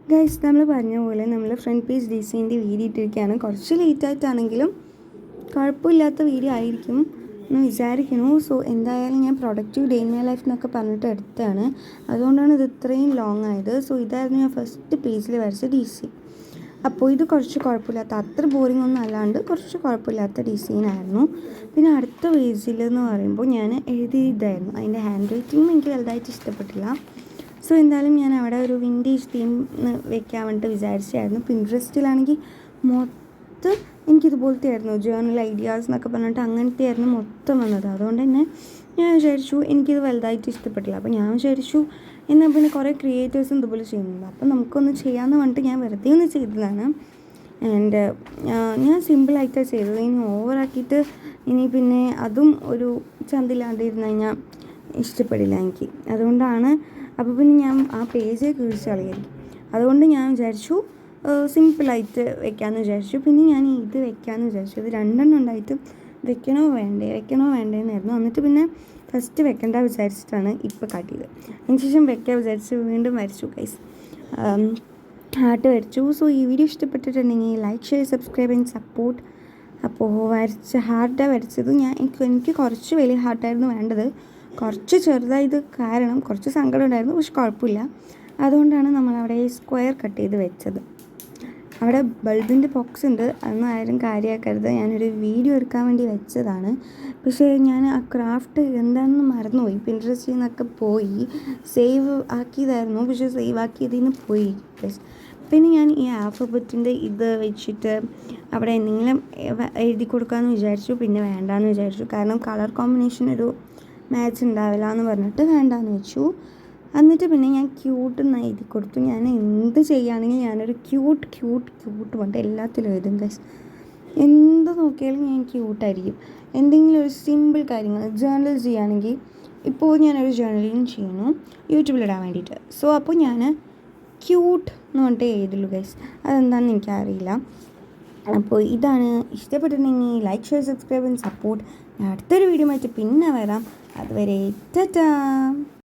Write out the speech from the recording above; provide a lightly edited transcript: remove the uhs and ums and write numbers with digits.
Guys, നമ്മൾ പറഞ്ഞ പോലെ നമ്മൾ ഫ്രണ്ട് പേജ് ഡിസൈൻ്റെ വീഡിയോ ഇട്ടിരിക്കുകയാണ്. കുറച്ച് ലേറ്റായിട്ടാണെങ്കിലും കുഴപ്പമില്ലാത്ത വീഡിയോ ആയിരിക്കും എന്ന് വിചാരിക്കുന്നു. സോ എന്തായാലും ഞാൻ productive day in my life എന്നൊക്കെ പറഞ്ഞിട്ട് എടുത്തതാണ്. അതുകൊണ്ടാണ് ഇത് ഇത്രയും ലോങ് ആയത്. സോ ഇതായിരുന്നു ഞാൻ ഫസ്റ്റ് പേജിൽ വരച്ച DC. അപ്പോൾ ഇത് കുറച്ച് കുഴപ്പമില്ലാത്ത, അത്ര ബോറിംഗ് ഒന്നും അല്ലാണ്ട് കുറച്ച് കുഴപ്പമില്ലാത്ത ഡിസൈനായിരുന്നു. പിന്നെ അടുത്ത പേജിൽ എന്ന് പറയുമ്പോൾ ഞാൻ എഴുതിയതായിരുന്നു. അതിൻ്റെ ഹാൻഡ് റൈറ്റിങ്ങും എനിക്ക് വലുതായിട്ട് ഇഷ്ടപ്പെട്ടില്ല. സോ എന്തായാലും ഞാൻ അവിടെ ഒരു വിൻറ്റേജ് തീം വെക്കാൻ വേണ്ടിയിട്ട് വിചാരിച്ചായിരുന്നു. പിൻട്രസ്റ്റിലാണെങ്കിൽ മൊത്തം എനിക്കിതുപോലത്തെ ആയിരുന്നു, ജേർണൽ ഐഡിയാസ് എന്നൊക്കെ പറഞ്ഞിട്ട് അങ്ങനത്തെ ആയിരുന്നു മൊത്തം വന്നത്. അതുകൊണ്ട് തന്നെ ഞാൻ വിചാരിച്ചു എനിക്കിത് വലുതായിട്ട് ഇഷ്ടപ്പെട്ടില്ല. അപ്പോൾ ഞാൻ വിചാരിച്ചു എന്നാൽ പിന്നെ കുറേ ക്രിയേറ്റേഴ്സും ഇതുപോലെ ചെയ്യുന്നുണ്ട്, അപ്പോൾ നമുക്കൊന്ന് ചെയ്യാമെന്ന് പറഞ്ഞിട്ട് ഞാൻ വെറുതെ ഒന്ന് ചെയ്തതാണ്. ആൻഡ് ഞാൻ സിമ്പിളായിട്ടാണ് ചെയ്തത്. ഇനി ഓവറാക്കിയിട്ട് ഇനി പിന്നെ അതും ഒരു ചന്തില്ലാണ്ടിരുന്ന് കഴിഞ്ഞാൽ ഇഷ്ടപ്പെടില്ല എനിക്ക്. അതുകൊണ്ടാണ് അപ്പോൾ പിന്നെ ഞാൻ ആ പേജ് കിഴിച്ച് കളയായിരിക്കും. അതുകൊണ്ട് ഞാൻ വിചാരിച്ചു സിമ്പിളായിട്ട് വെക്കാമെന്ന് വിചാരിച്ചു. പിന്നെ ഞാൻ ഇത് വെക്കാമെന്ന് വിചാരിച്ചു. ഇത് രണ്ടെണ്ണം ഉണ്ടായിട്ട് വെക്കണോ വേണ്ടേന്നായിരുന്നു. എന്നിട്ട് പിന്നെ ഫസ്റ്റ് വെക്കണ്ട വിചാരിച്ചിട്ടാണ് ഇപ്പോൾ കാട്ടിയത്. അതിനുശേഷം വെക്കാൻ വിചാരിച്ച് വീണ്ടും വരച്ചു ഗൈസ്, ഹാർട്ട് വരച്ചു. സോ ഈ വീഡിയോ ഇഷ്ടപ്പെട്ടിട്ടുണ്ടെങ്കിൽ like, share, subscribe and support. അപ്പോൾ ഹാർട്ടാണ് വരച്ചത്. എനിക്ക് കുറച്ച് വലിയ ഹാർട്ടായിരുന്നു വേണ്ടത്, കുറച്ച് ചെറുതായത് കാരണം കുറച്ച് സങ്കടം ഉണ്ടായിരുന്നു. പക്ഷെ കുഴപ്പമില്ല. അതുകൊണ്ടാണ് നമ്മളവിടെ സ്ക്വയർ കട്ട് ചെയ്ത് വെച്ചത്. അവിടെ ബൾബിൻ്റെ ബോക്സ് ഉണ്ട്, അതൊന്നും ആരും കാര്യമാക്കരുത്. ഞാനൊരു വീഡിയോ എടുക്കാൻ വേണ്ടി വെച്ചതാണ്. പക്ഷേ ഞാൻ ആ ക്രാഫ്റ്റ് എന്താണെന്ന് മറന്നുപോയി. പിൻട്രസ്റ്റിൽ നിന്നൊക്കെ പോയി സേവ് ആക്കിയതായിരുന്നു, പക്ഷേ സേവ് ആക്കിയതിൽ നിന്ന് പോയി. പിന്നെ ഞാൻ ഈ ആൽഫബറ്റിൻ്റെ ഇത് വെച്ചിട്ട് അവിടെ എന്തെങ്കിലും എഴുതി കൊടുക്കാമെന്ന് വിചാരിച്ചു. പിന്നെ വേണ്ടാന്ന് വിചാരിച്ചു, കാരണം കളർ കോമ്പിനേഷൻ ഒരു മാച്ച് ഉണ്ടാവില്ല എന്ന് പറഞ്ഞിട്ട് വേണ്ടാന്ന് വെച്ചു. എന്നിട്ട് പിന്നെ ഞാൻ ക്യൂട്ട് എന്ന് എഴുതി കൊടുത്തു. ഞാൻ എന്ത് ചെയ്യുകയാണെങ്കിൽ ഞാനൊരു ക്യൂട്ട് പറഞ്ഞിട്ട് എല്ലാത്തിലും എഴുതും ഗൈസ്. എന്ത് നോക്കിയാലും ഞാൻ ക്യൂട്ടായിരിക്കും. എന്തെങ്കിലും ഒരു സിമ്പിൾ കാര്യങ്ങൾ ജേർണൽ ചെയ്യുകയാണെങ്കിൽ, ഇപ്പോൾ ഞാനൊരു ജേർണലിങ് ചെയ്യുന്നു യൂട്യൂബിലിടാൻ വേണ്ടിയിട്ട്. സോ അപ്പോൾ ഞാൻ ക്യൂട്ട് എന്ന് പറഞ്ഞിട്ട് എഴുതുള്ളൂ ഗൈസ്. അതെന്താണെന്ന് എനിക്കറിയില്ല. അപ്പോൾ ഇതാണ്. ഇഷ്ടപ്പെട്ടിട്ടുണ്ടെങ്കിൽ like, share, subscribe and support. ഞാൻ അടുത്തൊരു വീഡിയോ ആയിട്ട് പിന്നെ വരാം. അതുവരെ ടാറ്റാ.